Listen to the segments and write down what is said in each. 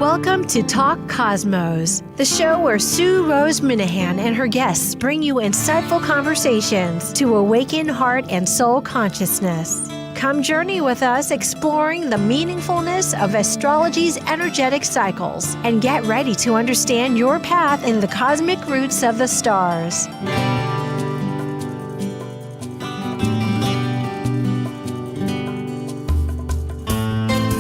Welcome to Talk Cosmos, the show where Sue Rose Minahan and her guests bring you insightful conversations to awaken heart and soul consciousness. Come journey with us exploring the meaningfulness of astrology's energetic cycles and get ready to understand your path in the cosmic roots of the stars.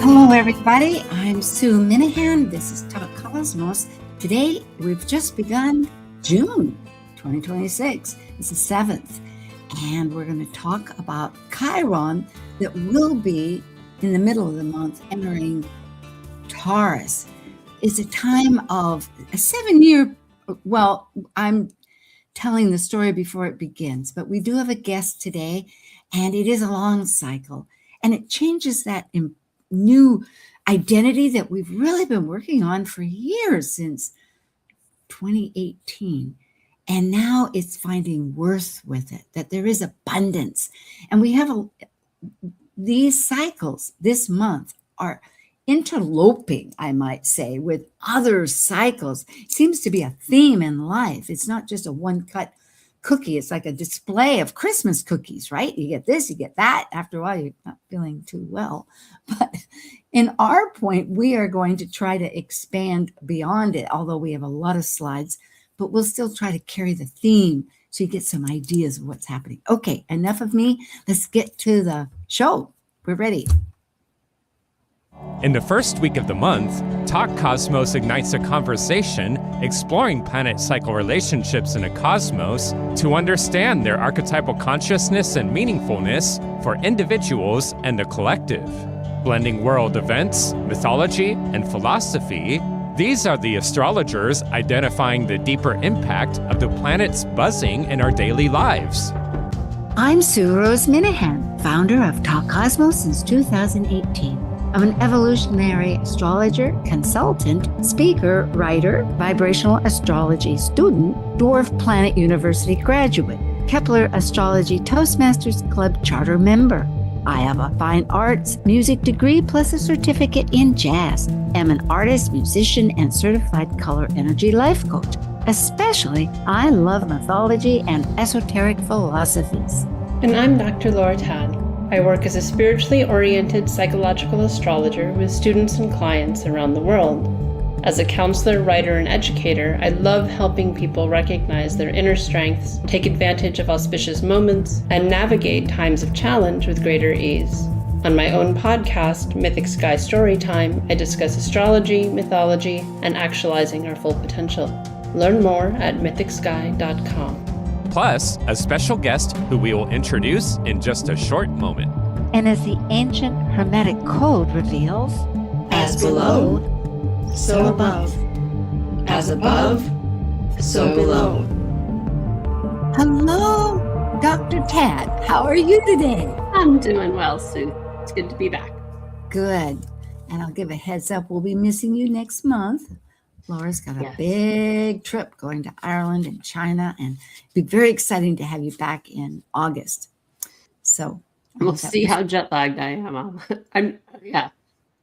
Hello, everybody. I'm Sue Minahan. This is Talk Cosmos. Today, we've just begun June 2026. It's the 7th, and we're going to talk about Chiron that will be in the middle of the month entering Taurus. It's a time of a 7-year, well, I'm telling the story before it begins, but we do have a guest today, and it is a long cycle, and it changes that new identity that we've really been working on for years, since 2018. And now it's finding worth with it, that there is abundance. And we have these cycles this month are interloping, I might say, with other cycles. It seems to be a theme in life. It's not just a one-cut cookie. It's like a display of Christmas cookies, right? You get this, you get that. After a while, you're not feeling too well. But in our point, we are going to try to expand beyond it, although we have a lot of slides, but we'll still try to carry the theme so you get some ideas of what's happening. Okay, enough of me. Let's get to the show. We're ready. In the first week of the month, Talk Cosmos ignites a conversation exploring planet cycle relationships in a cosmos to understand their archetypal consciousness and meaningfulness for individuals and the collective. Blending world events, mythology, and philosophy, these are the astrologers identifying the deeper impact of the planets buzzing in our daily lives. I'm Sue Rose Minahan, founder of Talk Cosmos since 2018. I'm an evolutionary astrologer, consultant, speaker, writer, vibrational astrology student, Dwarf Planet University graduate, Kepler Astrology Toastmasters Club charter member. I have a fine arts music degree plus a certificate in jazz. I'm an artist, musician, and certified color energy life coach. Especially, I love mythology and esoteric philosophies. And I'm Dr. Laura Tad. I work as a spiritually oriented psychological astrologer with students and clients around the world. As a counselor, writer, and educator, I love helping people recognize their inner strengths, take advantage of auspicious moments, and navigate times of challenge with greater ease. On my own podcast, Mythic Sky Storytime, I discuss astrology, mythology, and actualizing our full potential. Learn more at mythicsky.com. Plus, a special guest who we will introduce in just a short moment. And as the ancient Hermetic Code reveals, As below, so above. As above, so below. hello, Dr. Tad. How are you today? I'm doing well, Sue. It's good to be back. Good. And I'll give a heads up, we'll be missing you next month. Laura's got a big trip going to Ireland and China, and it'd be very exciting to have you back in August. So we'll see how jet lagged I am.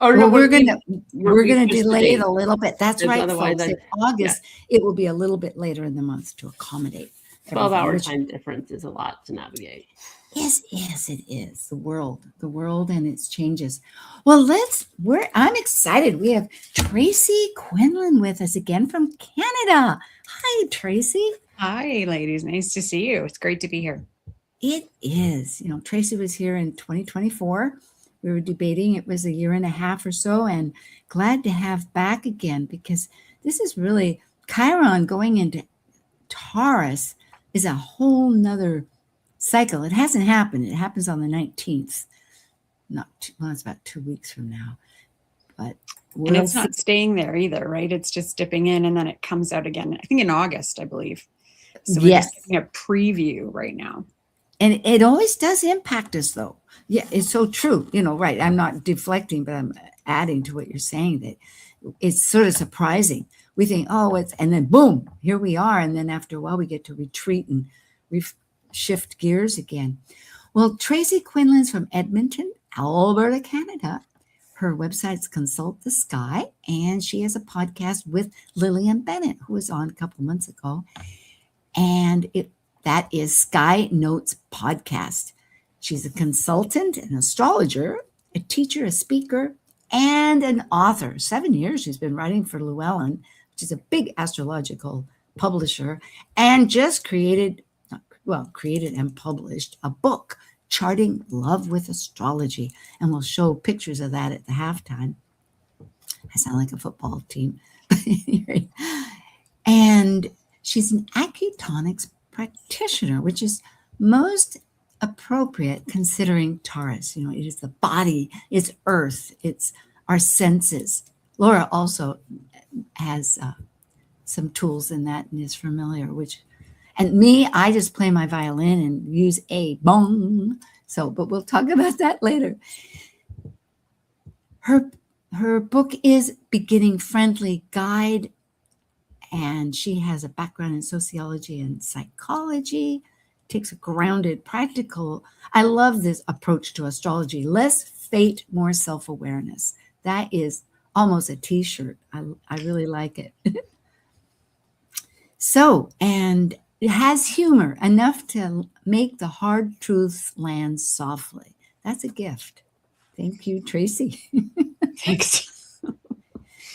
Or well, we're gonna delay it a little bit. That's right, folks. In August, it will be a little bit later in the month to accommodate. 12-hour time difference is a lot to navigate. Yes, it is. The world and its changes. Well, I'm excited. We have Tracy Quinlan with us again from Canada. Hi, Tracy. Hi, ladies. Nice to see you. It's great to be here. It is. Tracy was here in 2024. We were debating. It was a year and a half or so, and glad to have back again, because this is really Chiron going into Taurus is a whole nother cycle. It hasn't happened. It happens on the 19th. It's about 2 weeks from now. But and it's not staying there either, right? It's just dipping in and then it comes out again. I think in August, I believe. So we're just getting a preview right now. And it always does impact us, though. Yeah, it's so true. Right. I'm not deflecting, but I'm adding to what you're saying, that it's sort of surprising. We think, and then boom, here we are. And then after a while, we get to retreat and shift gears again. Well, Tracy Quinlan's from Edmonton, Alberta, Canada. Her website's Consult the Sky, and she has a podcast with Lillian Bennett, who was on a couple months ago. And that is Sky Notes Podcast. She's a consultant, an astrologer, a teacher, a speaker, and an author. 7 years she's been writing for Llewellyn, which is a big astrological publisher, and just created and published a book, Charting Love with Astrology. And we'll show pictures of that at the halftime. I sound like a football team. And she's an Acutonics practitioner, which is most appropriate considering Taurus. You know, it is the body, it's earth, it's our senses. Laura also has some tools in that and is familiar, and me, I just play my violin and use a bong. So, but we'll talk about that later. Her book is Beginning Friendly Guide, and she has a background in sociology and psychology, takes a grounded, practical, I love this approach to astrology, less fate, more self-awareness. That is almost a t-shirt. I really like it. So, and it has humor, enough to make the hard truths land softly. That's a gift. Thank you, Tracy. Thanks.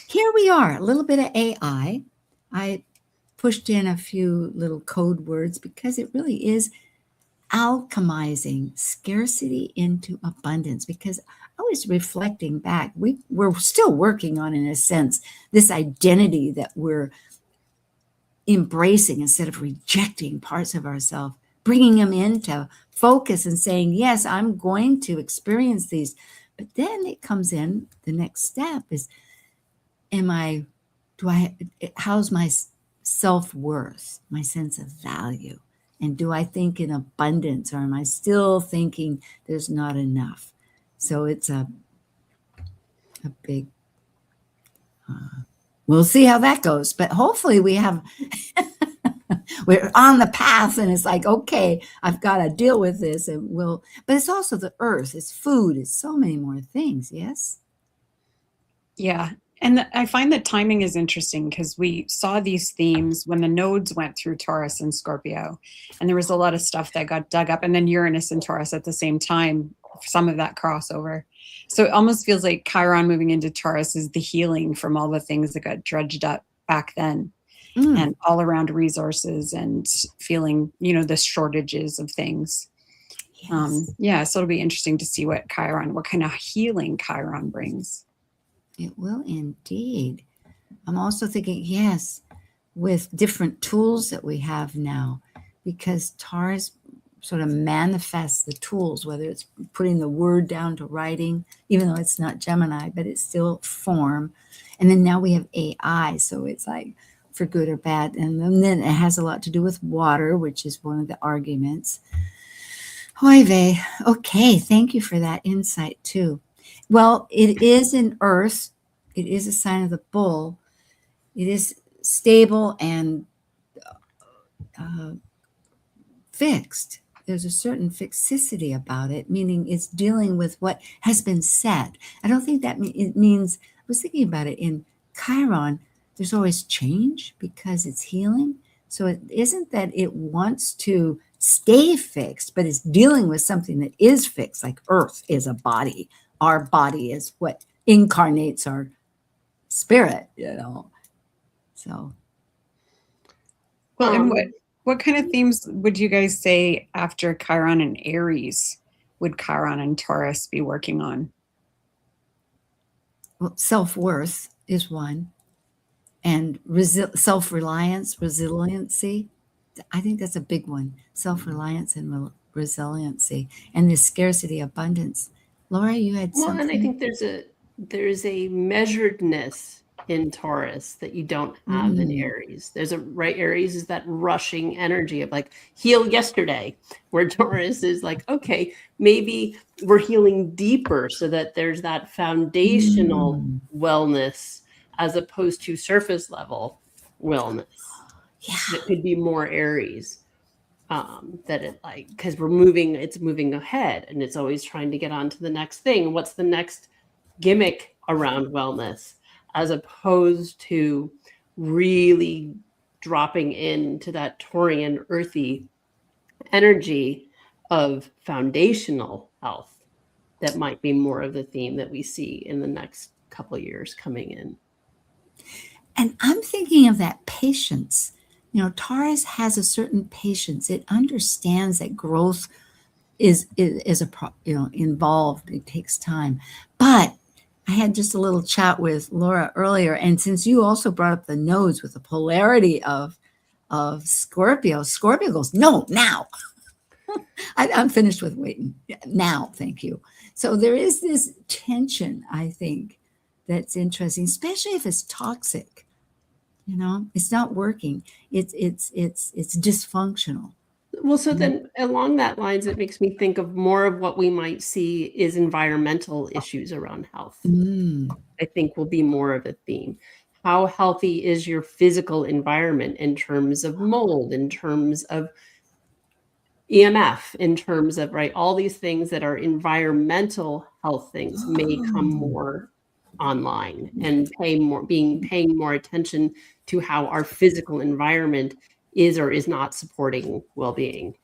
Here we are, a little bit of AI. I pushed in a few little code words because it really is alchemizing scarcity into abundance. Because I was reflecting back, we're still working on, in a sense, this identity that we're embracing instead of rejecting parts of ourselves, bringing them into focus and saying, yes, I'm going to experience these. But then it comes in, the next step is, how's my self-worth, my sense of value? And do I think in abundance, or am I still thinking there's not enough? So it's a big, we'll see how that goes. But hopefully we're on the path, and it's like, okay, I've got to deal with this. But it's also the earth, it's food, it's so many more things. Yes. Yeah. And I find that timing is interesting because we saw these themes when the nodes went through Taurus and Scorpio, and there was a lot of stuff that got dug up, and then Uranus and Taurus at the same time, some of that crossover. So it almost feels like Chiron moving into Taurus is the healing from all the things that got dredged up back then, and all around resources and feeling, the shortages of things. Yes. So it'll be interesting to see what kind of healing Chiron brings. It will indeed. I'm also thinking, yes, with different tools that we have now, because Taurus sort of manifests the tools, whether it's putting the word down to writing, even though it's not Gemini, but it's still form. And then now we have AI, so it's like for good or bad. And then it has a lot to do with water, which is one of the arguments. Oy vey. Okay, thank you for that insight too. Well, it is an earth. It is a sign of the bull. It is stable and fixed. There's a certain fixicity about it, meaning it's dealing with what has been said. I don't think that it means, I was thinking about it in Chiron, there's always change because it's healing. So it isn't that it wants to stay fixed, but it's dealing with something that is fixed, like earth is a body. Our body is what incarnates our spirit, So. Well, and what kind of themes would you guys say after Chiron and Aries would Chiron and Taurus be working on? Well, self-worth is one. And self-reliance, resiliency. I think that's a big one. Self-reliance and resiliency. And the scarcity, abundance. Laura, you had something? Well, and I think there's a measuredness in Taurus that you don't have in Aries. Aries is that rushing energy of like heal yesterday, where Taurus is like, okay, maybe we're healing deeper so that there's that foundational wellness as opposed to surface level wellness. Yeah. That could be more Aries. Because it's moving ahead and it's always trying to get on to the next thing. What's the next gimmick around wellness, as opposed to really dropping into that Taurian earthy energy of foundational health. That might be more of the theme that we see in the next couple of years coming in. And I'm thinking of that patience. You know, Taurus has a certain patience. It understands that growth is involved. It takes time. But I had just a little chat with Laura earlier, and since you also brought up the nodes with the polarity of Scorpio goes, no, now. I'm finished with waiting. Now, thank you. So there is this tension, I think, that's interesting, especially if it's toxic. You know, it's not working. It's dysfunctional. Well, so then along that lines, it makes me think of more of what we might see is environmental issues around health. I think will be more of a theme. How healthy is your physical environment in terms of mold, in terms of EMF, in terms of, right, all these things that are environmental health things may come more online and paying more attention to how our physical environment is or is not supporting well-being.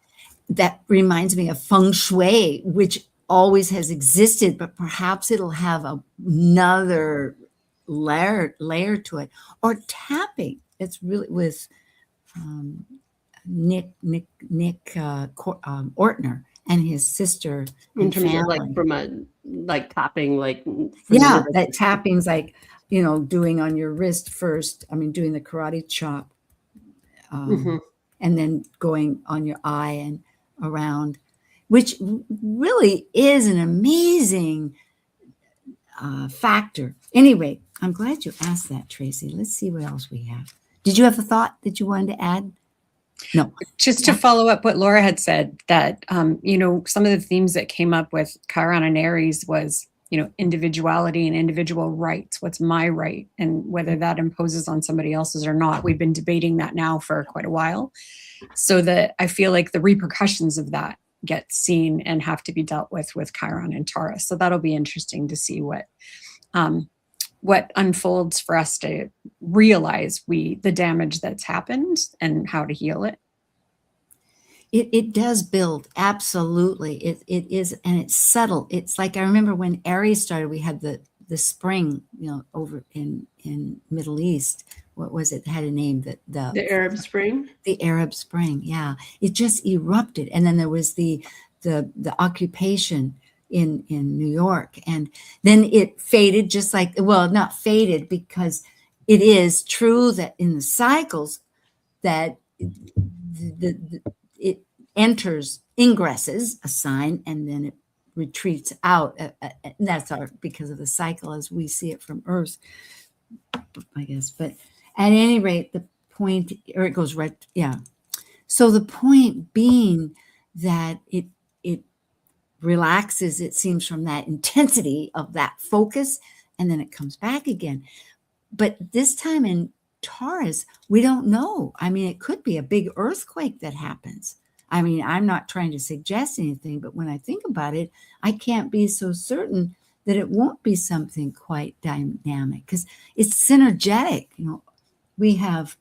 That reminds me of feng shui, which always has existed, but perhaps it'll have another layer to it. Or tapping. It's really with Nick Ortner and his sister. In terms of like from a tapping, like that tapping's like, you know, doing on your wrist first. I mean, doing the karate chop, and then going on your eye and around, which really is an amazing factor. Anyway, I'm glad you asked that, Tracy. Let's see what else we have. Did you have a thought that you wanted to add? No. Just to follow up what Laura had said, that, you know, some of the themes that came up with Chiron and Aries was, you know, individuality and individual rights. What's my right? And whether that imposes on somebody else's or not. We've been debating that now for quite a while. So that I feel like the repercussions of that get seen and have to be dealt with Chiron and Taurus. So that'll be interesting to see what unfolds for us to realize the damage that's happened and how to heal it. It does build. Absolutely. It is. And it's subtle. It's like, I remember when Aries started, we had the spring, you know, over in Middle East. What was it? It had a name, the Arab Spring. The Arab Spring. Yeah. It just erupted. And then there was the occupation in New York. And then it faded, just like, well, not faded, because it is true that in the cycles that it enters, ingresses a sign, and then it retreats out. And that's because of the cycle as we see it from Earth, I guess. But at any rate, the point, or it goes right, yeah. So the point being that it relaxes, it seems, from that intensity of that focus, and then it comes back again. But this time in Taurus, we don't know. I mean, it could be a big earthquake that happens. I mean, I'm not trying to suggest anything, but when I think about it, I can't be so certain that it won't be something quite dynamic, because it's synergetic. You know, we have,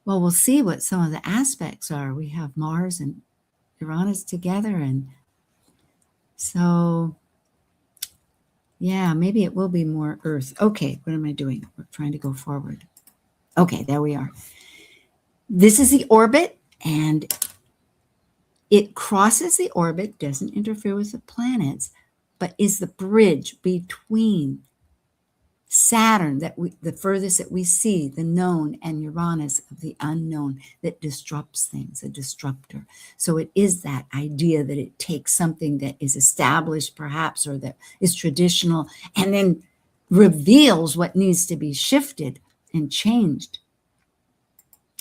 well, we'll see what some of the aspects are. We have Mars and Uranus together, and so, yeah, maybe it will be more Earth. Okay, what am I doing? We're trying to go forward. Okay, there we are. This is the orbit, and it crosses the orbit, doesn't interfere with the planets, but is the bridge between Saturn, the furthest that we see, the known, and Uranus, of the unknown, that disrupts things, a disruptor. So it is that idea that it takes something that is established, perhaps, or that is traditional, and then reveals what needs to be shifted and changed.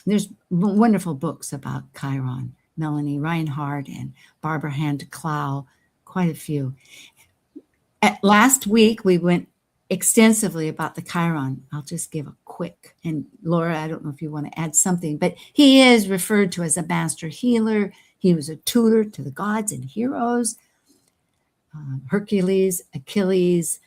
There's wonderful books about Chiron, Melanie Reinhardt and Barbara Hand-Clow, quite a few. Last week, we went extensively about the Chiron. I'll just give a quick, and Laura, I don't know if you want to add something, but he is referred to as a master healer. He was a tutor to the gods and heroes, Hercules, Achilles,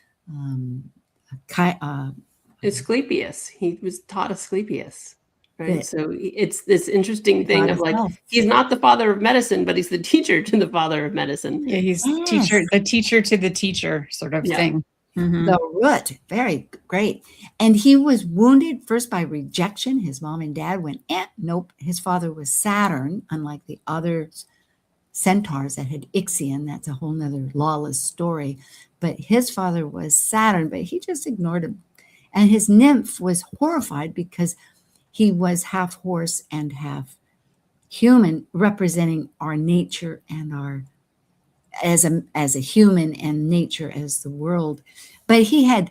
Asclepius. He was taught Asclepius, right? That- So it's this interesting thing God of like, itself. he's not the father of medicine, but he's the teacher to the father of medicine. Yeah, he's Yes. the teacher to the teacher sort of Yeah. thing. Mhm. The root, very great. And he was wounded first by rejection. His mom and dad went, nope. His father was Saturn, unlike the other centaurs that had Ixion. That's a whole nother lawless story. But his father was Saturn, but he just ignored him. And his nymph was horrified because he was half horse and half human, representing our nature and our as a human and nature as the world. But he had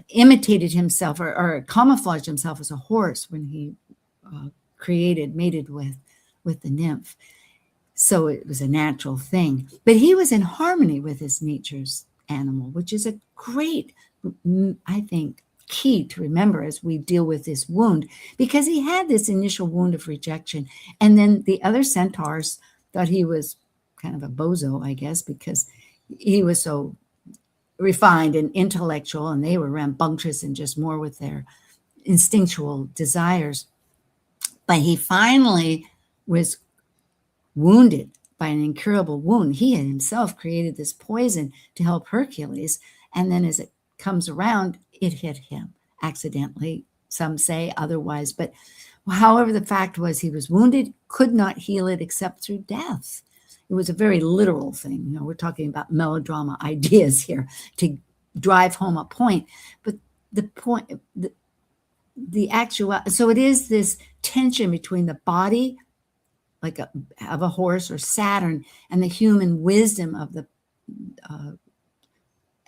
imitated himself or camouflaged himself as a horse when he mated with the nymph. So it was a natural thing. But he was in harmony with his nature's animal, which is a great, I think, key to remember as we deal with this wound, because he had this initial wound of rejection. And then the other centaurs thought he was kind of a bozo, I guess, because he was so refined and intellectual, and they were rambunctious and just more with their instinctual desires. But he finally was wounded by an incurable wound. He had himself created this poison to help Hercules, and then as it comes around, it hit him accidentally, some say, otherwise. But however, the fact was he was wounded, could not heal it except through death. It was a very literal thing. You know, we're talking about melodrama ideas here to drive home a point. But the point, the actual, so it is this tension between the body, like of a horse or Saturn, and the human wisdom of the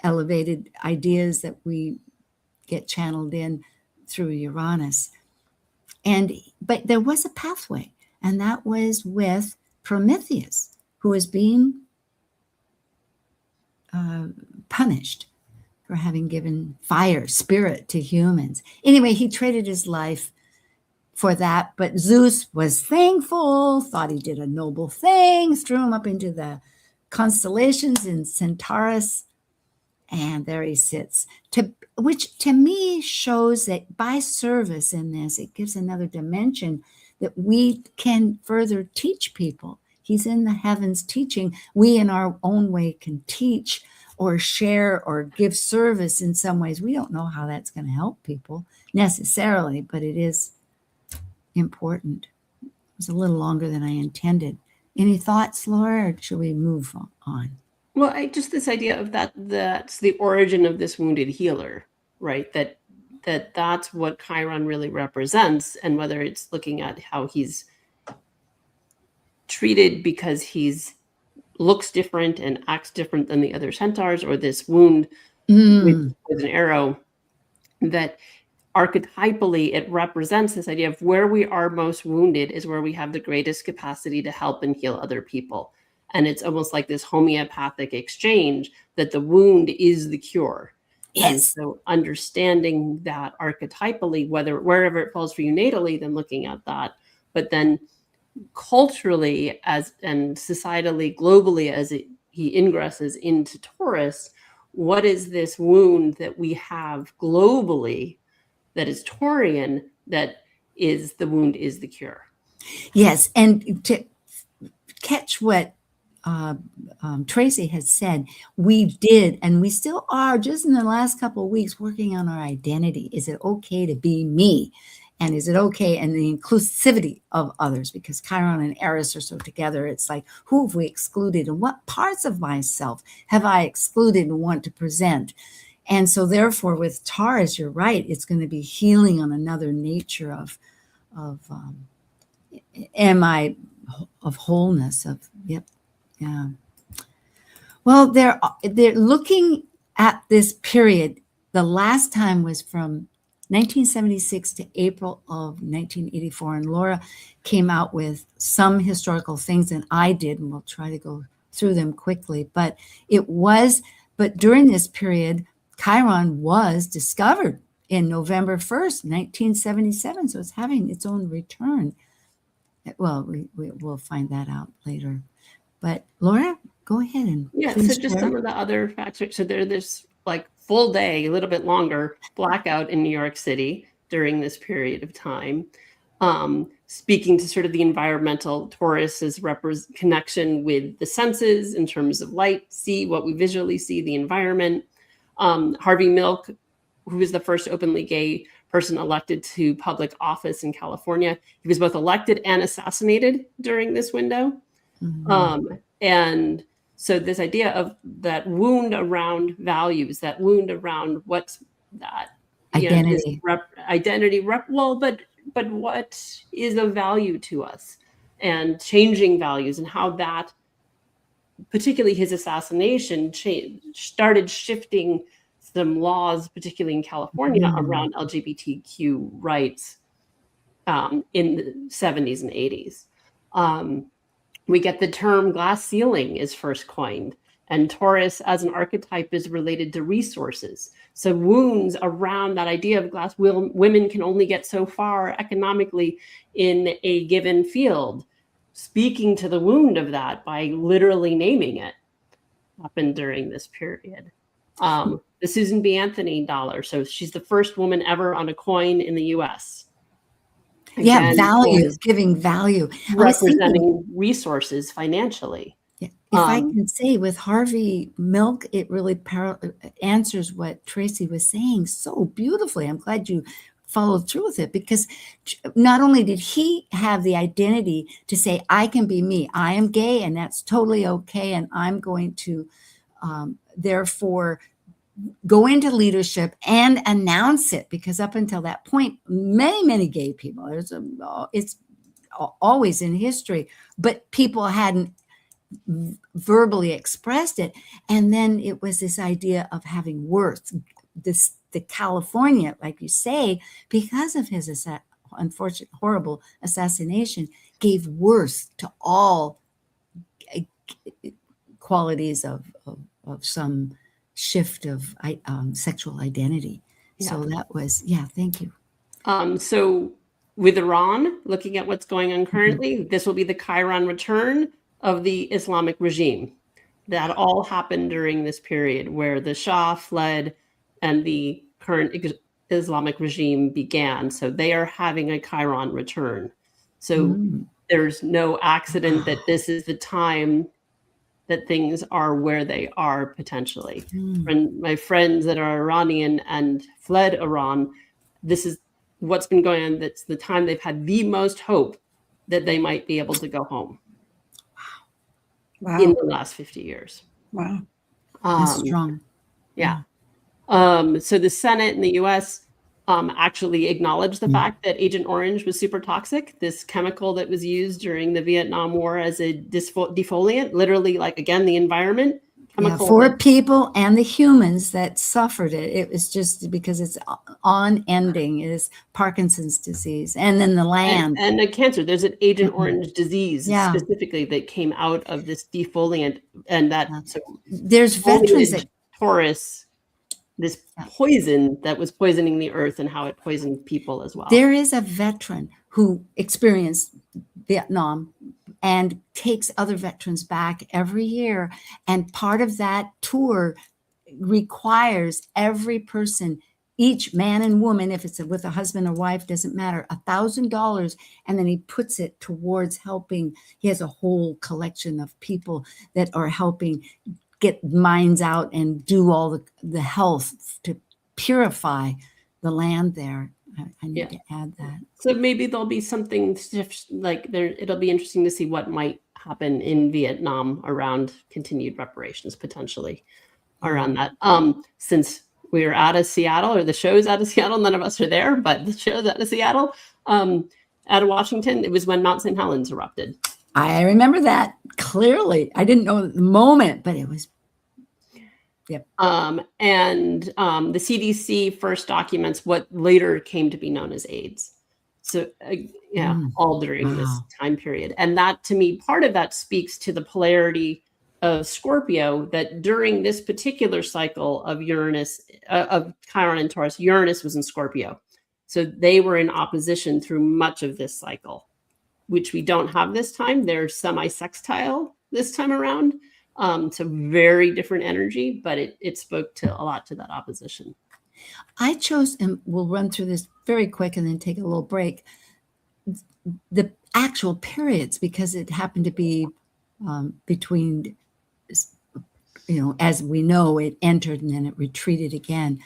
elevated ideas that we get channeled in through Uranus. But there was a pathway, and that was with Prometheus, who was being punished for having given fire, spirit to humans. Anyway, he traded his life for that, but Zeus was thankful, thought he did a noble thing, threw him up into the constellations in Centaurus, and there he sits, which to me shows that by service in this, it gives another dimension that we can further teach people. He's in the heavens teaching. We in our own way can teach or share or give service in some ways. We don't know how that's going to help people necessarily, but it is important. It was a little longer than I intended. Any thoughts, Laura, or should we move on? Well, just this idea of that's the origin of this wounded healer, right? That's what Chiron really represents, and whether it's looking at how he's treated because he's looks different and acts different than the other centaurs, or this wound with an arrow, that archetypally it represents this idea of where we are most wounded is where we have the greatest capacity to help and heal other people. And it's almost like this homeopathic exchange that the wound is the cure. Yes. And so understanding that archetypally, wherever it falls for you natally, then looking at that, but then culturally and societally, globally, as he ingresses into Taurus, what is this wound that we have globally that is Taurian, that is the wound is the cure? Yes, and to catch what Tracy has said, we did, and we still are, just in the last couple of weeks, working on our identity. Is it okay to be me? And is it okay? And the inclusivity of others, because Chiron and Aries are so together. It's like, who have we excluded? And what parts of myself have I excluded and want to present? And so therefore with Taurus, you're right, it's going to be healing on another nature of wholeness, yeah. Well, they're looking at this period. The last time was from 1976 to April of 1984. And Laura came out with some historical things, and I did, and we'll try to go through them quickly. But during this period, Chiron was discovered in November 1st, 1977. So it's having its own return. Well, we'll find that out later. But Laura, go ahead and so just some of the other factors. So there's like full day, a little bit longer, blackout in New York City during this period of time. Speaking to sort of the environmental Taurus's connection with the senses in terms of light, see what we visually see, the environment. Harvey Milk, who was the first openly gay person elected to public office in California, he was both elected and assassinated during this window. And so this idea of that wound around values, that wound around what's that identity, but what is of value to us, and changing values, and how that, particularly his assassination, started shifting some laws, particularly in California, around LGBTQ rights in the 70s and 80s. We get the term glass ceiling is first coined, and Taurus as an archetype is related to resources. So wounds around that idea of glass, women can only get so far economically in a given field. Speaking to the wound of that by literally naming it happened during this period. The Susan B. Anthony dollar. So she's the first woman ever on a coin in the US. Again, value, giving value. Representing resources financially. Yeah. If I can say with Harvey Milk, it really answers what Tracy was saying so beautifully. I'm glad you followed through with it, because not only did he have the identity to say, I can be me, I am gay, and that's totally okay, and I'm going to therefore go into leadership and announce it, because up until that point, many gay people, it's always in history, but people hadn't verbally expressed it. And then it was this idea of having worth. The California, like you say, because of his unfortunate, horrible assassination, gave worth to all qualities of some shift of sexual identity. Yeah. So that was, thank you. So with Iran, looking at what's going on currently, this will be the Chiron return of the Islamic regime. That all happened during this period where the Shah fled and the current Islamic regime began. So they are having a Chiron return. So there's no accident that this is the time that things are where they are potentially. And my friends that are Iranian and fled Iran, this is what's been going on. That's the time they've had the most hope that they might be able to go home. Wow. In the last 50 years. Wow. That's strong. Yeah. So the Senate in the US actually acknowledged the fact that Agent Orange was super toxic, this chemical that was used during the Vietnam War as a defoliant, literally, like, again, the environment. For people and the humans that suffered it. It was just because it's unending, is Parkinson's disease, and then the land. And the cancer. There's an Agent Orange disease specifically that came out of this defoliant, and that so there's veterans that Taurus, this poison that was poisoning the earth and how it poisoned people as well. There is a veteran who experienced Vietnam and takes other veterans back every year. And part of that tour requires every person, each man and woman, if it's with a husband or wife, doesn't matter, $1,000. And then he puts it towards helping. He has a whole collection of people that are helping get mines out and do all the health to purify the land there. I need to add that. So maybe there'll be something like there. It'll be interesting to see what might happen in Vietnam around continued reparations, potentially around that. Since we are out of Seattle, or the show's out of Seattle, none of us are there, but the show's out of Seattle, out of Washington, it was when Mount St. Helens erupted. I remember that clearly. I didn't know the moment, but it was. Yep. And the CDC first documents what later came to be known as AIDS. So all during this time period. And that, to me, part of that speaks to the polarity of Scorpio, that during this particular cycle of Uranus, of Chiron and Taurus, Uranus was in Scorpio. So they were in opposition through much of this cycle, which we don't have this time. They're semi-sextile this time around. So very different energy, but it spoke to a lot to that opposition. I chose, and we'll run through this very quick and then take a little break, the actual periods, because it happened to be between, as we know, it entered and then it retreated again.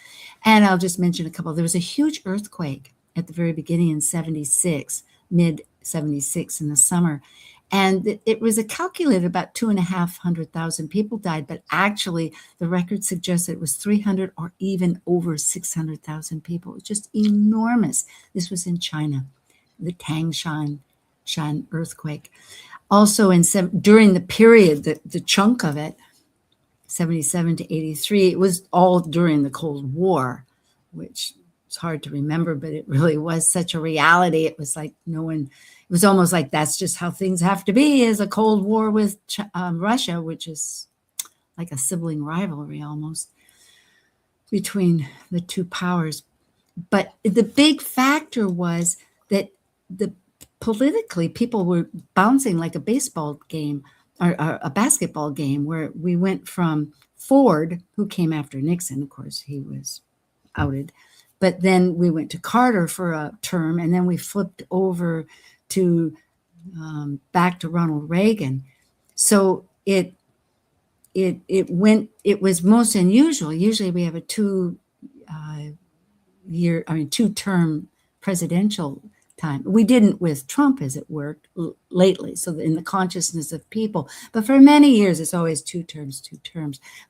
And I'll just mention a couple. There was a huge earthquake at the very beginning in 76, mid 76 in the summer. And it was calculated about 2,500,000 people died, but actually the record suggests it was 300 or even over 600,000 people. It was just enormous. This was in China, the Tangshan earthquake. Also during the period, the chunk of it, 77 to 83, it was all during the Cold War, which is hard to remember, but it really was such a reality. It was like it was almost like that's just how things have to be, is a Cold War with Russia, which is like a sibling rivalry almost between the two powers. But the big factor was that politically people were bouncing like a baseball game or a basketball game, where we went from Ford, who came after Nixon, of course, he was outed, but then we went to Carter for a term, and then we flipped over to back to Ronald Reagan. So it was most unusual. Usually we have a 2-term presidential time. We didn't with Trump, as it worked lately, so in the consciousness of people. But for many years, it's always 2 terms.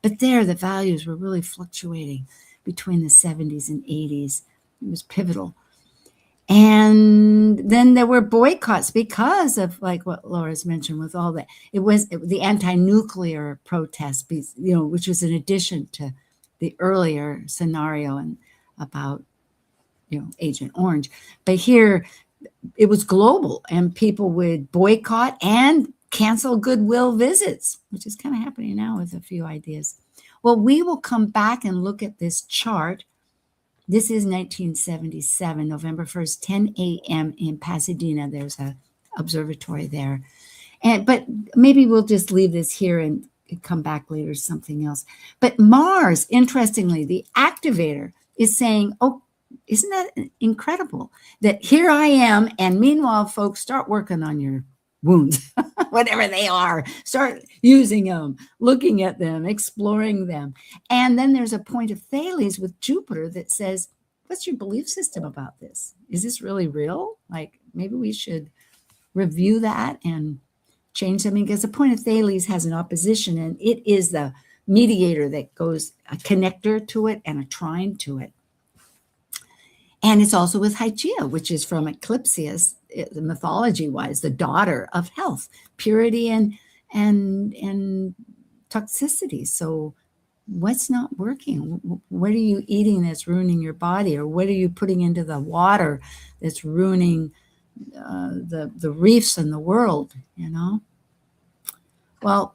But there, the values were really fluctuating between the 70s and 80s. It was pivotal. And then there were boycotts because of, like what Laura's mentioned, with all that. It was the anti-nuclear protests, which was in addition to the earlier scenario and about Agent Orange. But here it was global, and people would boycott and cancel goodwill visits, which is kind of happening now with a few ideas. Well, we will come back and look at this chart. This is 1977, November 1st, 10 a.m. in Pasadena. There's an observatory there. But maybe we'll just leave this here and come back later to something else. But Mars, interestingly, the activator, is saying, oh, isn't that incredible? That here I am, and meanwhile, folks, start working on your wounds, whatever they are. Start using them, looking at them, exploring them. And then there's a point of Thales with Jupiter that says, what's your belief system about this? Is this really real? Like, maybe we should review that and change something, because the point of Thales has an opposition, and it is the mediator that goes a connector to it and a trine to it. And it's also with Hygeia, which is from Eclipsius, mythology-wise, the daughter of health, purity, and toxicity. So what's not working? What are you eating that's ruining your body? Or what are you putting into the water that's ruining the reefs in the world, Well,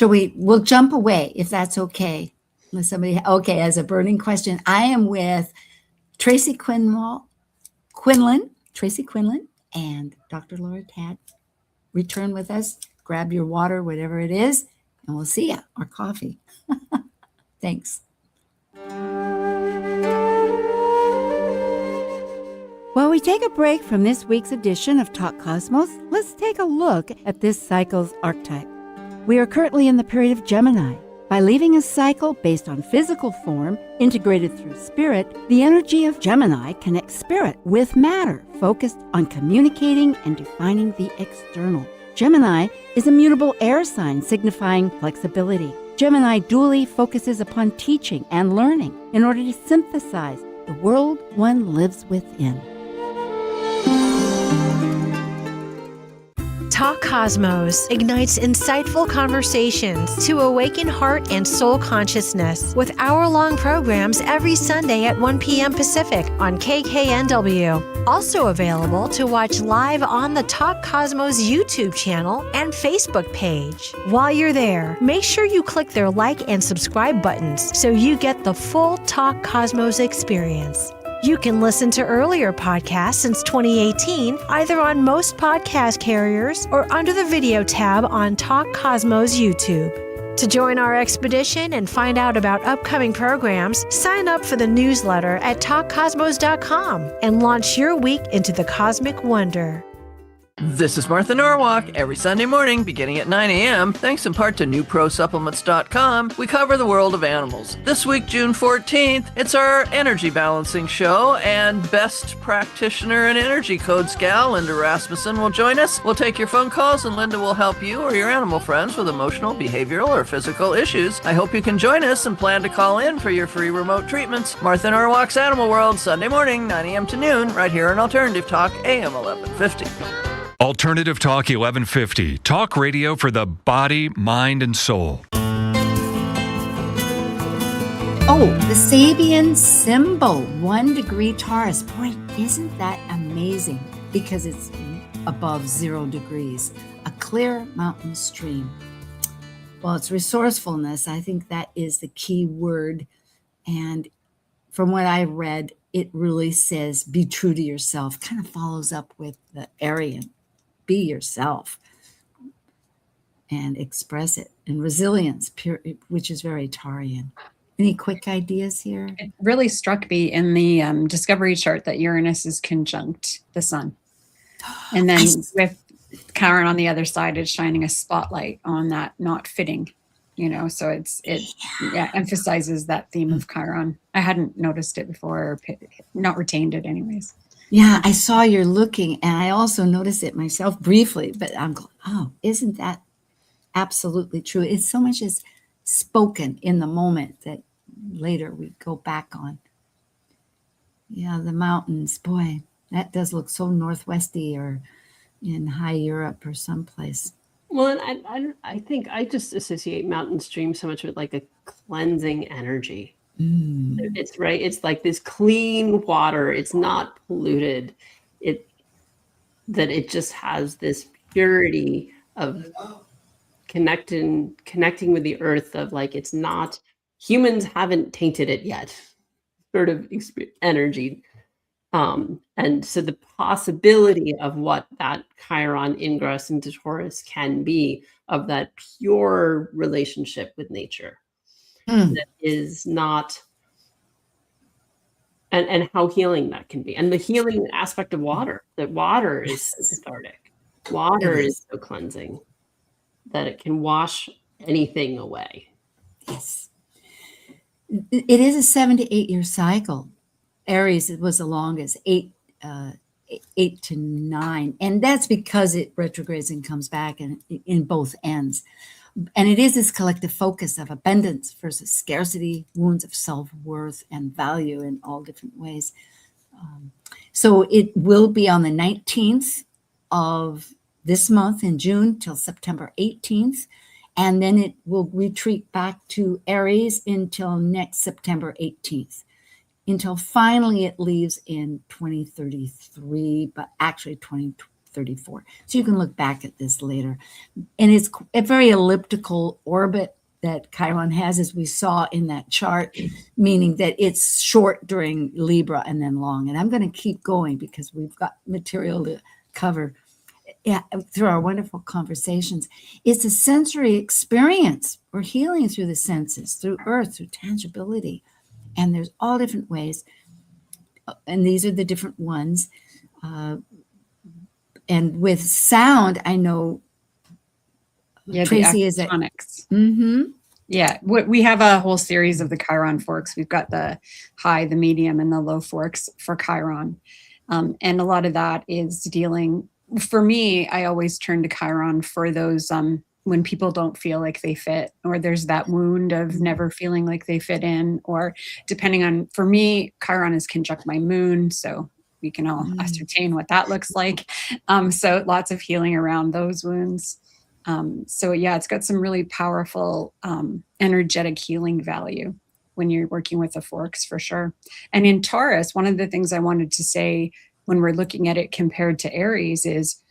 we'll jump away if that's okay. Unless somebody, as a burning question, I am with Tracy Quinault, Tracy Quinlan, and Dr. Laura Tad. Return with us, grab your water, whatever it is, and we'll see you, or coffee. Thanks. While we take a break from this week's edition of Talk Cosmos, let's take a look at this cycle's archetype. We are currently in the period of Gemini. By leaving a cycle based on physical form, integrated through spirit, the energy of Gemini connects spirit with matter, focused on communicating and defining the external. Gemini is a mutable air sign signifying flexibility. Gemini dually focuses upon teaching and learning in order to synthesize the world one lives within. Talk Cosmos ignites insightful conversations to awaken heart and soul consciousness with hour-long programs every Sunday at 1 p.m. Pacific on KKNW. Also available to watch live on the Talk Cosmos YouTube channel and Facebook page. While you're there, make sure you click their like and subscribe buttons so you get the full Talk Cosmos experience. You can listen to earlier podcasts since 2018, either on most podcast carriers or under the video tab on Talk Cosmos YouTube. To join our expedition and find out about upcoming programs, sign up for the newsletter at talkcosmos.com and launch your week into the cosmic wonder. This is Martha Norwalk. Every Sunday morning, beginning at 9 a.m., thanks in part to newprosupplements.com, we cover the world of animals. This week, June 14th, it's our energy balancing show, and best practitioner and energy codes gal, Linda Rasmussen, will join us. We'll take your phone calls, and Linda will help you or your animal friends with emotional, behavioral, or physical issues. I hope you can join us and plan to call in for your free remote treatments. Martha Norwalk's Animal World, Sunday morning, 9 a.m. to noon, right here on Alternative Talk, AM 1150. Alternative Talk 1150. Talk radio for the body, mind, and soul. Oh, the Sabian symbol, 1 degree Taurus. Boy, isn't that amazing? Because it's above 0 degrees. A clear mountain stream. Well, it's resourcefulness. I think that is the key word. And from what I read, it really says be true to yourself. Kind of follows up with the Aryan. Be yourself and express it. And resilience, pure, which is very Taurian. Any quick ideas here? It really struck me in the discovery chart that Uranus is conjunct the sun. And then with Chiron on the other side, it's shining a spotlight on that not fitting, so it emphasizes that theme of Chiron. I hadn't noticed it before, or not retained it anyways. Yeah, I saw you're looking, and I also noticed it myself briefly, but I'm going, oh, isn't that absolutely true? It's so much as spoken in the moment that later we go back on. Yeah, the mountains, boy, that does look so northwesty or in high Europe or someplace. Well, and I think I just associate mountain stream so much with like a cleansing energy. It's right. It's like this clean water. It's not polluted. It just has this purity of connecting with the earth, of like, it's not, humans haven't tainted it yet, sort of energy. And so the possibility of what that Chiron ingress into Taurus can be, of that pure relationship with nature. That is not, and how healing that can be, and the healing aspect of water, that water is so cathartic, water is so cleansing that it can wash anything away. Yes, it is a 7 to 8 year cycle. Aries, it was the longest, 8 to 9, and that's because it retrogrades and comes back and in both ends. And it is this collective focus of abundance versus scarcity, wounds of self-worth and value in all different ways. So it will be on the 19th of this month in June till September 18th. And then it will retreat back to Aries until next September 18th. Until finally it leaves in 2033, but actually 2034. So you can look back at this later. And it's a very elliptical orbit that Chiron has, as we saw in that chart, meaning that it's short during Libra and then long. And I'm going to keep going because we've got material to cover through our wonderful conversations. It's a sensory experience. We're healing through the senses, through earth, through tangibility. And there's all different ways. And these are the different ones. And with sound, I know Tracy is at Acutonics. Yeah, we have a whole series of the Chiron forks. We've got the high, the medium, and the low forks for Chiron. And a lot of that is dealing, for me, I always turn to Chiron for those when people don't feel like they fit, or there's that wound of never feeling like they fit in, or depending on, for me, Chiron is conjunct my moon, so we can all ascertain what that looks like. So lots of healing around those wounds. So yeah, it's got some really powerful energetic healing value when you're working with the forks, for sure. And in Taurus, one of the things I wanted to say when we're looking at it compared to Aries is,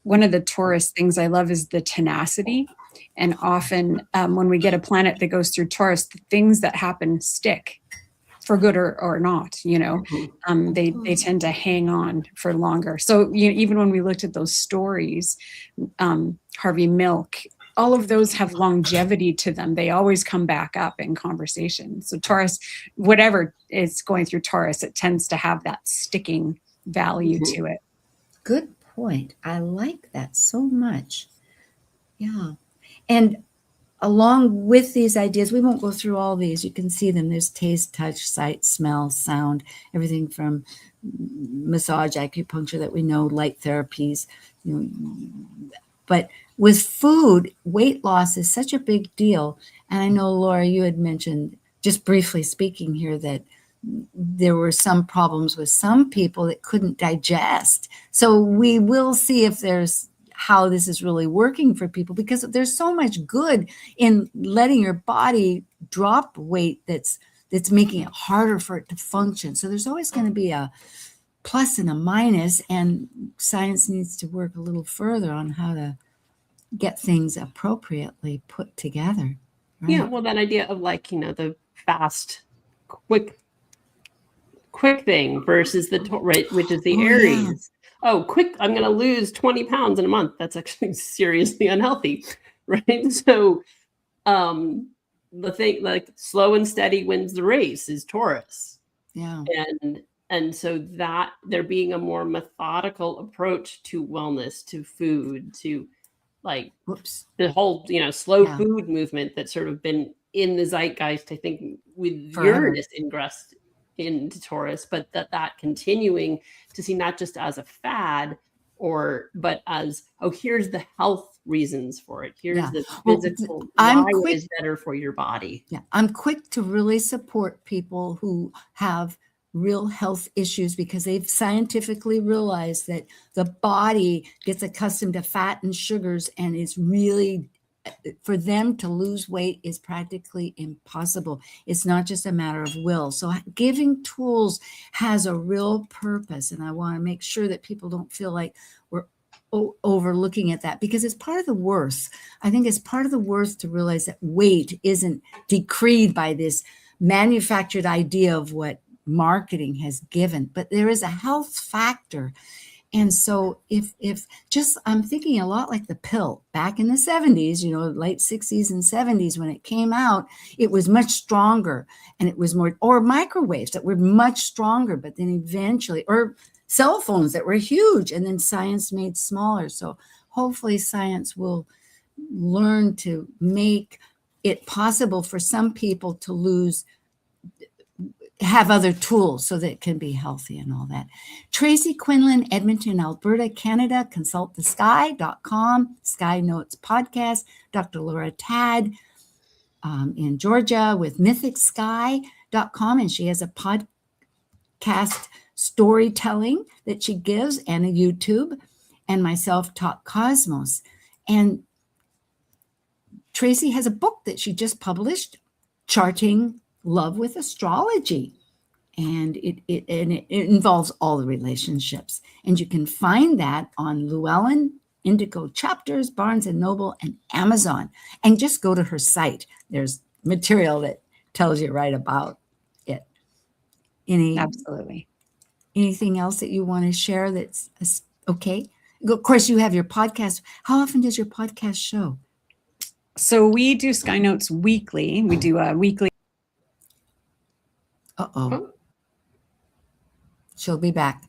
one of the Taurus things I love is the tenacity. And often when we get a planet that goes through Taurus, the things that happen stick. for good or not, they tend to hang on for longer. So even when we looked at those stories, Harvey Milk, all of those have longevity to them. They always come back up in conversation. So Taurus, whatever is going through Taurus, it tends to have that sticking value to it. Good point. I like that so much. Yeah. And along with these ideas, we won't go through all these. You can see them. There's taste, touch, sight, smell, sound, everything from massage, acupuncture that we know, light therapies. But with food, weight loss is such a big deal. And I know, Laura, you had mentioned, just briefly speaking here, that there were some problems with some people that couldn't digest. So we will see if there's how this is really working for people, because there's so much good in letting your body drop weight that's making it harder for it to function. So there's always going to be a plus and a minus, and science needs to work a little further on how to get things appropriately put together. Right? Yeah, well, that idea of the fast, quick thing versus the which is the Aries. Yeah. Oh, quick, I'm going to lose 20 pounds in a month. That's actually seriously unhealthy, right? So the thing, slow and steady wins the race, is Taurus. Yeah. And so that there being a more methodical approach to wellness, to food, to the whole, slow food movement that's sort of been in the zeitgeist, I think, with forever. Uranus ingressed into Taurus, but that continuing to see not just as a fad, but as, here's the health reasons for it. Here's the physical why is better for your body. Yeah, I'm quick to really support people who have real health issues, because they've scientifically realized that the body gets accustomed to fat and sugars, and it's really, for them to lose weight is practically impossible. It's not just a matter of will. So giving tools has a real purpose. And I want to make sure that people don't feel like we're overlooking at that, because it's part of the worth. I think it's part of the worth to realize that weight isn't decreed by this manufactured idea of what marketing has given, but there is a health factor. And so if I'm thinking a lot like the pill back in the 70s, late 60s and 70s, when it came out, it was much stronger, and it was more, or microwaves that were much stronger, but then eventually, or cell phones that were huge, and then science made smaller. So hopefully science will learn to make it possible for some people to have other tools so that it can be healthy and all that. Tracy Quinlan, Edmonton, Alberta, Canada, consulttthesky.com, Sky Notes Podcast. Dr. Laura Tad in Georgia with mythicsky.com, and she has a podcast storytelling that she gives, and a YouTube, and myself, Talk Cosmos. And Tracy has a book that she just published, Charting Love with Astrology, and it involves all the relationships, and you can find that on Llewellyn, Indigo Chapters, Barnes and Noble, and Amazon. And just go to her site. There's material that tells you right about it. Absolutely. Anything else that you want to share that's okay? Of course, you have your podcast. How often does your podcast show? So we do Sky Notes weekly. We do a weekly. Uh-oh. She'll be back.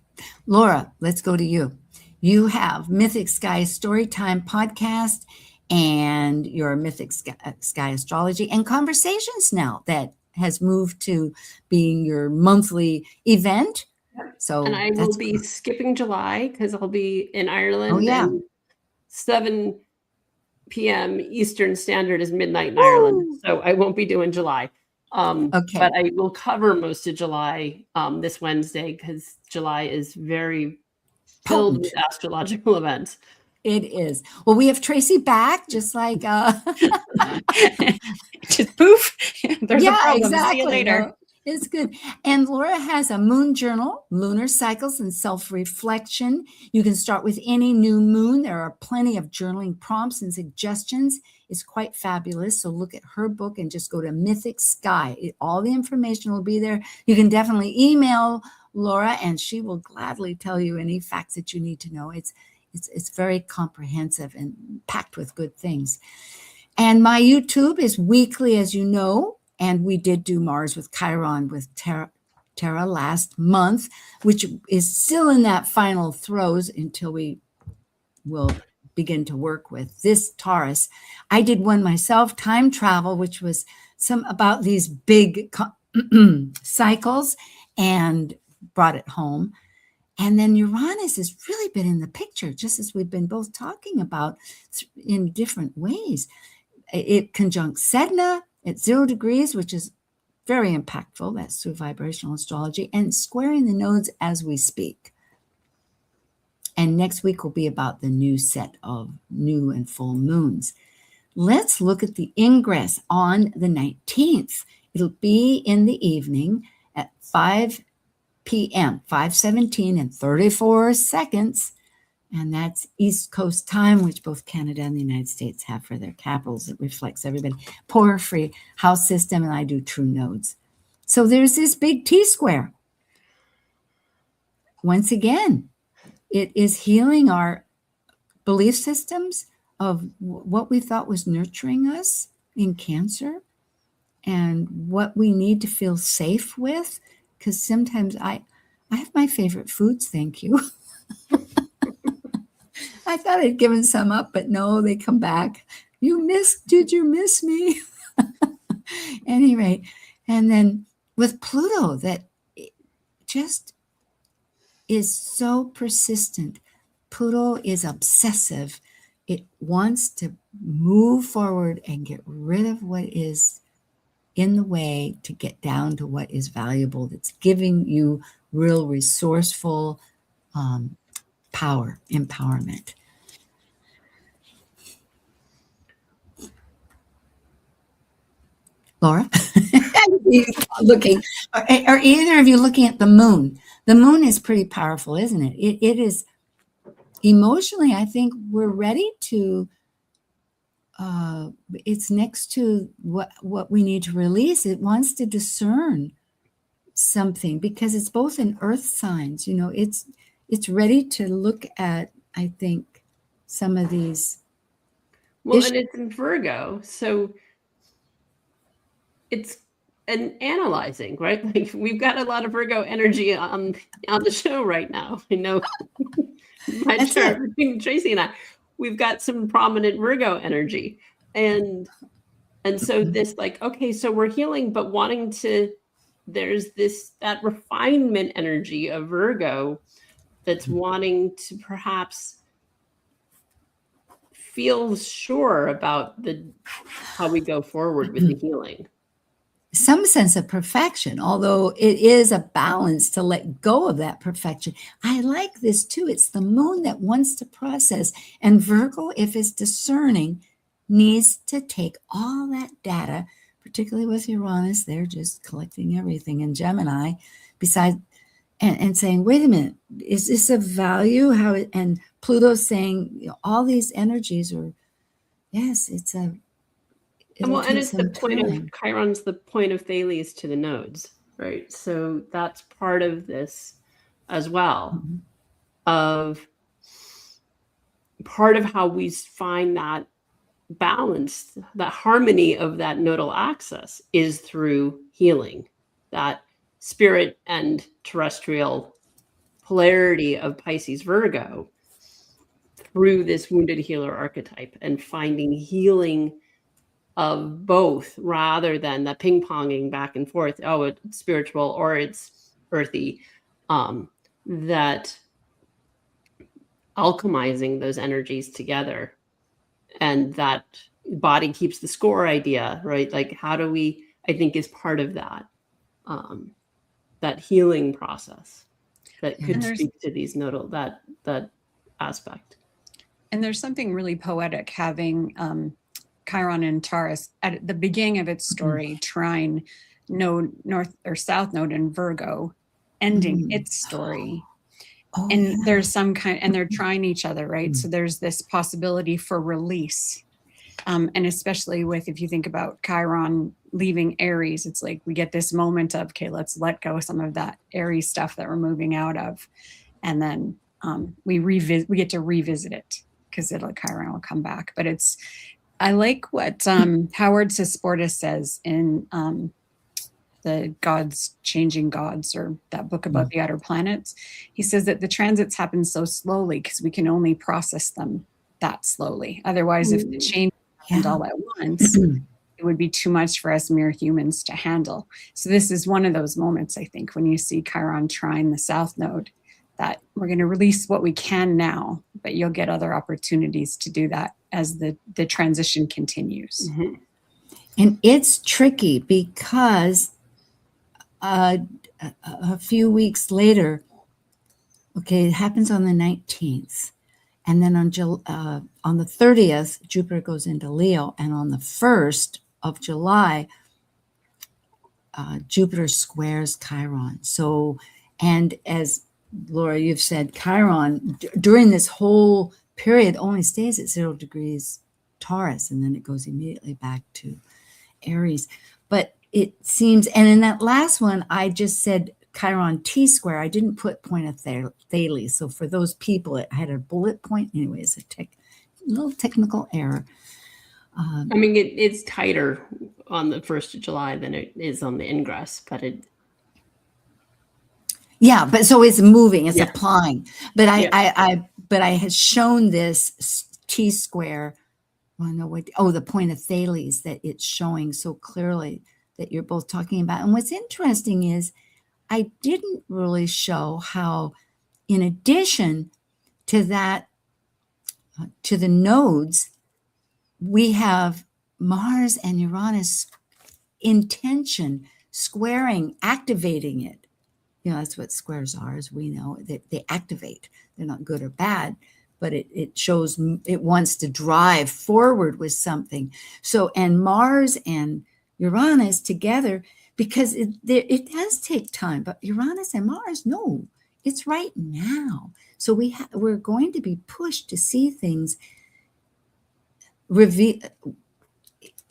Laura, let's go to you. You have Mythic Sky Storytime podcast and your Mythic Sky Astrology and Conversations now that has moved to being your monthly event. So, and I will be skipping July because I'll be in Ireland. Oh, yeah. And 7 p.m. Eastern Standard is midnight in Ireland. So I won't be doing July. Okay. But I will cover most of July this Wednesday, because July is very filled with astrological events. It is. Well, we have Tracy back, just like just poof. There's a problem. Exactly. See you later. It's good. And Laura has a moon journal, lunar cycles and self-reflection. You can start with any new moon. There are plenty of journaling prompts and suggestions. It's quite fabulous. So look at her book and just go to Mythic Sky. All the information will be there. You can definitely email Laura and she will gladly tell you any facts that you need to know. It's very comprehensive and packed with good things. And my YouTube is weekly, as you know. And we did do Mars with Chiron with Tara last month, which is still in that final throes until we will begin to work with this Taurus. I did one myself, time travel, which was some about these big cycles, and brought it home. And then Uranus has really been in the picture, just as we've been both talking about in different ways. It conjuncts Sedna at 0 degrees, which is very impactful. That's through vibrational astrology, and squaring the nodes as we speak. And next week will be about the new set of new and full moons. Let's look at the ingress on the 19th. It'll be in the evening at 5 p.m., 5:17 and 34 seconds. And that's East Coast time, which both Canada and the United States have for their capitals. It reflects everybody. Porphyry house system, and I do true nodes. So there's this big T-square. Once again, it is healing our belief systems of what we thought was nurturing us in Cancer and what we need to feel safe with. Because sometimes I have my favorite foods, thank you. I thought I'd given some up, but no, they come back. Did you miss me? Anyway, and then with Pluto, that just is so persistent. Pluto is obsessive. It wants to move forward and get rid of what is in the way to get down to what is valuable, that's giving you real resourceful power, empowerment. Laura? Looking, are either of you looking at the moon? The moon is pretty powerful, isn't it? It is emotionally, I think we're ready to, it's next to what we need to release. It wants to discern something because it's both in earth signs, it's ready to look at, I think, some of these. Well, and it's in Virgo, so it's an analyzing, right? Like we've got a lot of Virgo energy on the show right now. I know my chart between Tracy and I, we've got some prominent Virgo energy. And so this like, okay, so we're healing, but wanting to, there's that refinement energy of Virgo that's wanting to perhaps feel sure about how we go forward with the healing. Some sense of perfection, although it is a balance to let go of that perfection. I like this too. It's the moon that wants to process. And Virgo, if it's discerning, needs to take all that data, particularly with Uranus, they're just collecting everything in Gemini, besides, and saying, wait a minute, is this of value? And Pluto's saying, all these energies are, yes, it's a, and it's the point of Chiron's the point of Thales to the nodes, right? So that's part of this as well, of part of how we find that balance, that harmony of that nodal axis is through healing, that spirit and terrestrial polarity of Pisces Virgo through this wounded healer archetype and finding healing of both rather than the ping-ponging back and forth. Oh, it's spiritual or it's earthy. That alchemizing those energies together, and that body keeps the score idea, right? Like how do we, I think is part of that, that healing process that could speak to these nodal, that aspect. And there's something really poetic having Chiron and Taurus at the beginning of its story trine node, north or south node in Virgo, ending its story. And there's some kind, and they're trying each other, right? So there's this possibility for release. And especially with, if you think about Chiron leaving Aries, it's like we get this moment of, okay, let's let go of some of that Aries stuff that we're moving out of. And then we get to revisit it because Chiron will come back. But I like what Howard Susporta says in the Gods Changing Gods, or that book about the outer planets. He says that the transits happen so slowly because we can only process them that slowly. Otherwise, if the change happened all at once, it would be too much for us mere humans to handle. So this is one of those moments, I think, when you see Chiron trine the South Node, that we're going to release what we can now, but you'll get other opportunities to do that as the transition continues. And it's tricky because a few weeks later, it happens on the 19th. And then on the 30th, Jupiter goes into Leo. And on the 1st of July, Jupiter squares Chiron. So, and as Laura, you've said, Chiron during this whole period only stays at 0 degrees Taurus, and then it goes immediately back to Aries. But it seems, and in that last one, I just said Chiron T square. I didn't put point of Thales. So for those people, I had a bullet point. Anyway, it's a little technical error. I mean, it's tighter on the 1st of July than it is on the ingress, but but so it's moving, it's applying. But I had shown this T square. The point of Thales, that it's showing so clearly that you're both talking about. And what's interesting is I didn't really show how, in addition to that, to the nodes, we have Mars and Uranus intention, squaring, activating it. That's what squares are, as we know. They activate. They're not good or bad, but it shows it wants to drive forward with something. So, and Mars and Uranus together, because it does take time, but Uranus and Mars, no, it's right now. So we're going to be pushed to see things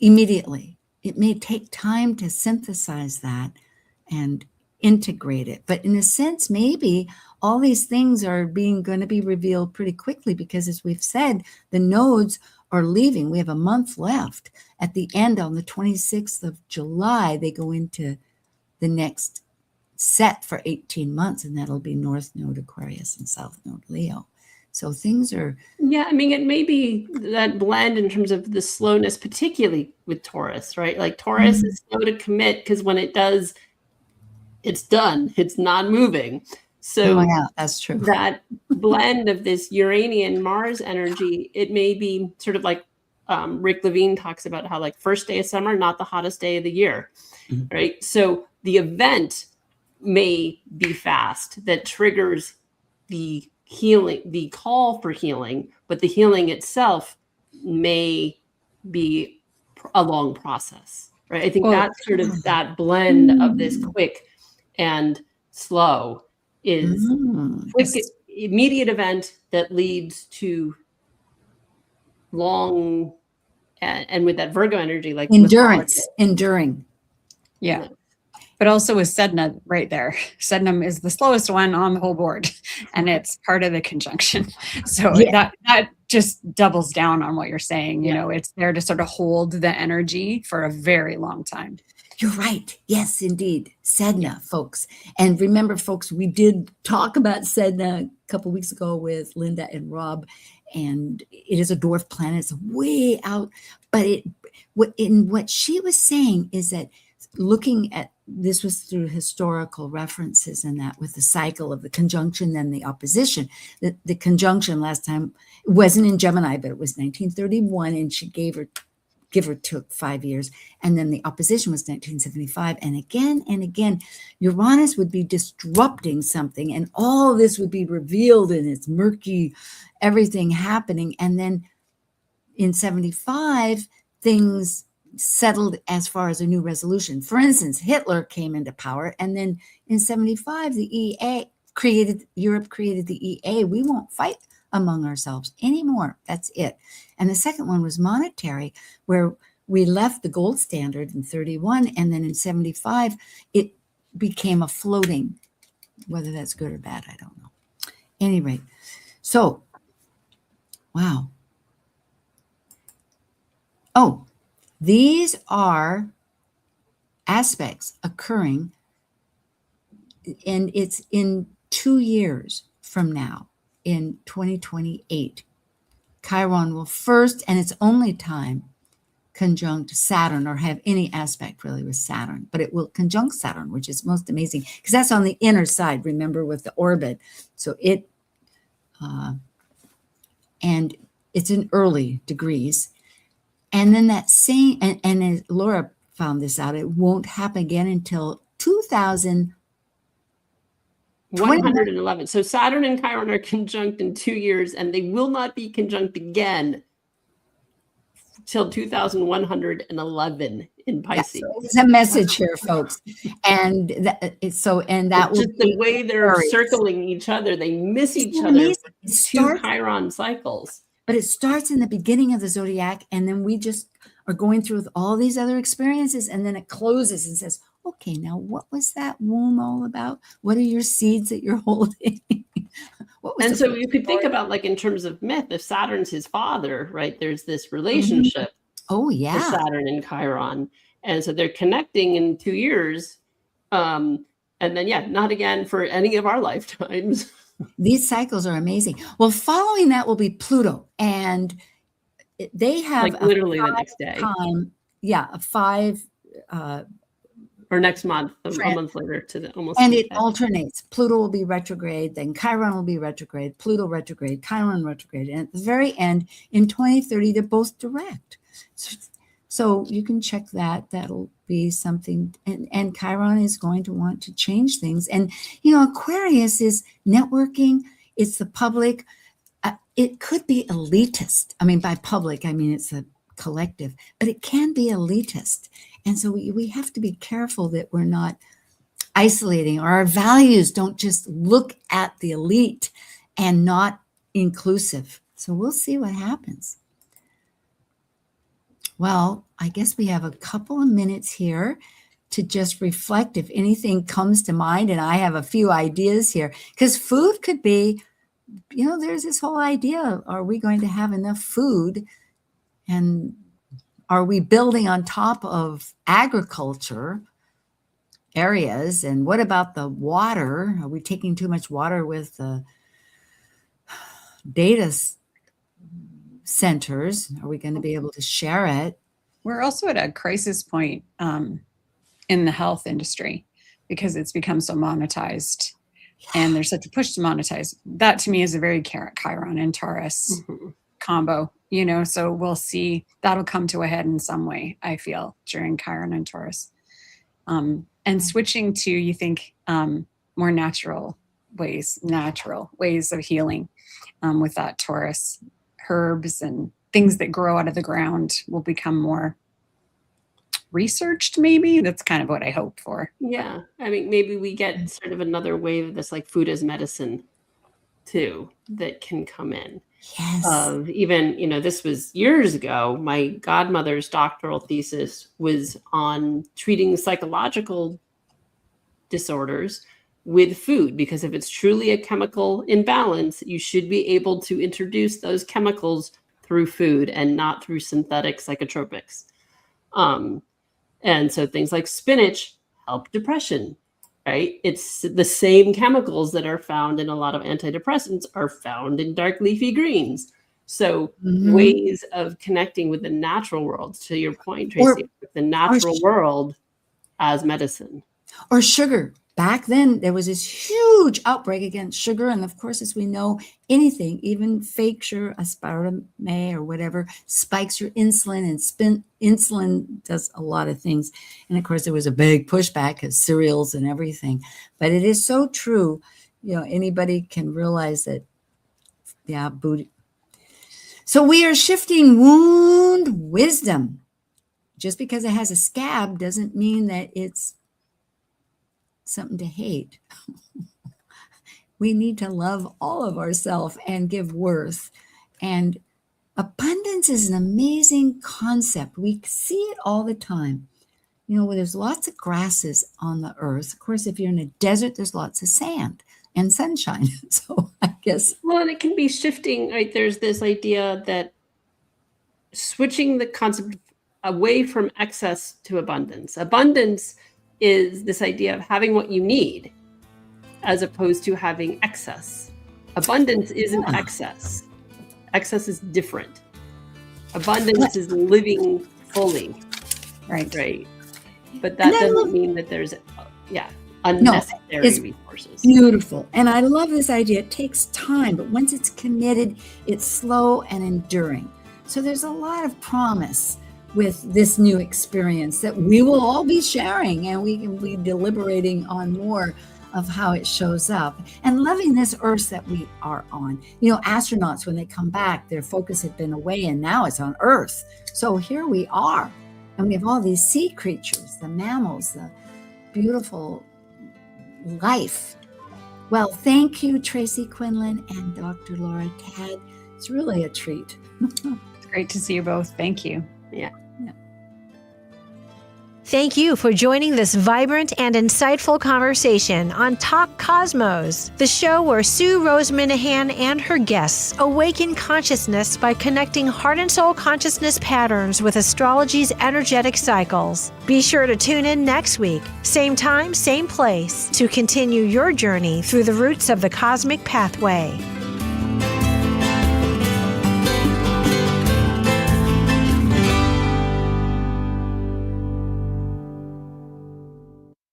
immediately. It may take time to synthesize that and integrate it, but in a sense, maybe all these things are going to be revealed pretty quickly, because as we've said, the nodes are leaving. We have a month left. At the end, on the 26th of July, they go into the next set for 18 months, and that'll be North Node Aquarius and South Node Leo. So things are... Yeah, I mean, it may be that blend in terms of the slowness, particularly with Taurus, right? Like Taurus is slow to commit because when it does, it's done. It's not moving. So that's true. That blend of this Uranian Mars energy, it may be sort of like Rick Levine talks about how like first day of summer, not the hottest day of the year, right? So the event may be fast that triggers the healing, the call for healing, but the healing itself may be a long process, right? I think that's sort of that blend of this quick and slow is quick, immediate event that leads to long, and with that Virgo energy, like enduring. Yeah. But also with Sedna right there. Sedna is the slowest one on the whole board, and it's part of the conjunction. So that just doubles down on what you're saying. You know, it's there to sort of hold the energy for a very long time. You're right. Yes, indeed. Sedna, folks. And remember, folks, we did talk about Sedna a couple weeks ago with Linda and Rob, and it is a dwarf planet. It's way out. But what she was saying is that looking at this was through historical references, and that with the cycle of the conjunction, then the opposition. The conjunction last time wasn't in Gemini, but it was 1931, and she give or took 5 years. And then the opposition was 1975. And again, Uranus would be disrupting something, and all this would be revealed in its murky, everything happening. And then in 75, things settled as far as a new resolution. For instance, Hitler came into power, and then in 75, Europe created the EA. We won't fight among ourselves anymore. That's it. And the second one was monetary, where we left the gold standard in 31, and then in 75, it became a floating. Whether that's good or bad, I don't know. Any rate, so, wow. Oh, these are aspects occurring, and it's in 2 years from now, in 2028. Chiron will first, and its only time, conjunct Saturn, or have any aspect really with Saturn, but it will conjunct Saturn, which is most amazing because that's on the inner side, remember, with the orbit. So it, and it's in early degrees. And then that same, and as Laura found this out, it won't happen again until 111. So Saturn and Chiron are conjunct in 2 years, and they will not be conjunct again till 2111 in Pisces. Yeah, so it's a message here, folks. And that will just the way they're circling each other. They miss each other. Two Chiron cycles. But it starts in the beginning of the zodiac, and then we just are going through with all these other experiences, and then it closes and says, okay, now what was that womb all about? What are your seeds that you're holding? And so you could think about, like, in terms of myth, if Saturn's his father, right? There's this relationship. Oh, yeah. With Saturn and Chiron. And so they're connecting in 2 years. And then, yeah, not again for any of our lifetimes. These cycles are amazing. Well, following that will be Pluto. And they have like literally the next day. A 5 or next month, a month later to the almost. And it alternates. Pluto will be retrograde, then Chiron will be retrograde, Pluto retrograde, Chiron retrograde. And at the very end, in 2030, they're both direct. So you can check that. That'll be something. And Chiron is going to want to change things. And, Aquarius is networking. It's the public. It could be elitist. I mean, by public, I mean, it's a collective, but it can be elitist. And so we have to be careful that we're not isolating, or our values don't just look at the elite and not inclusive. So we'll see what happens. Well, I guess we have a couple of minutes here to just reflect if anything comes to mind. And I have a few ideas here, because food could be, there's this whole idea, are we going to have enough food? And are we building on top of agriculture areas? And what about the water? Are we taking too much water with the data centers? Are we going to be able to share it? We're also at a crisis point in the health industry because it's become so monetized. And there's such a push to monetize. That to me is a very Chiron and Taurus combo, so we'll see. That'll come to a head in some way, I feel, during Chiron and Taurus. And switching to, you think, more natural ways of healing with that Taurus. Herbs and things that grow out of the ground will become more researched, maybe. That's kind of what I hope for. Yeah. I mean, maybe we get sort of another wave of this, like food as medicine too, that can come in. Yes. Of even, this was years ago, my godmother's doctoral thesis was on treating psychological disorders with food, because if it's truly a chemical imbalance, you should be able to introduce those chemicals through food and not through synthetic psychotropics. And so things like spinach help depression, right? It's the same chemicals that are found in a lot of antidepressants are found in dark leafy greens. So ways of connecting with the natural world, to your point, Tracy, with the natural world as medicine. Or sugar. Back then, there was this huge outbreak against sugar. And of course, as we know, anything, even fake sugar, aspartame or whatever, spikes your insulin, and insulin does a lot of things. And of course, there was a big pushback because cereals and everything. But it is so true. Anybody can realize that, booty. So we are shifting wound wisdom. just because it has a scab doesn't mean that it's something to hate. We need to love all of ourselves and give worth. And abundance is an amazing concept. We see it all the time. You know, there's lots of grasses on the earth. Of course, if you're in a desert, there's lots of sand and sunshine. So I guess. Well, and it can be shifting, right? There's this idea that switching the concept away from excess to abundance. Abundance is this idea of having what you need as opposed to having excess. Abundance isn't excess. Excess is different. Abundance is living fully. Right. But that doesn't mean that there's unnecessary resources. Beautiful. And I love this idea. It takes time, but once it's committed, it's slow and enduring. So there's a lot of promise with this new experience that we will all be sharing, and we can be deliberating on more of how it shows up and loving this earth that we are on. You know, astronauts, when they come back, their focus had been away and now it's on Earth. So here we are, and we have all these sea creatures, the mammals, the beautiful life. Well, thank you, Tracy Quinlan and Dr. Laura Tad. It's really a treat. It's great to see you both. Thank you. Yeah. Thank you for joining this vibrant and insightful conversation on Talk Cosmos, the show where Sue Rose Minahan and her guests awaken consciousness by connecting heart and soul consciousness patterns with astrology's energetic cycles. Be sure to tune in next week, same time, same place, to continue your journey through the roots of the cosmic pathway.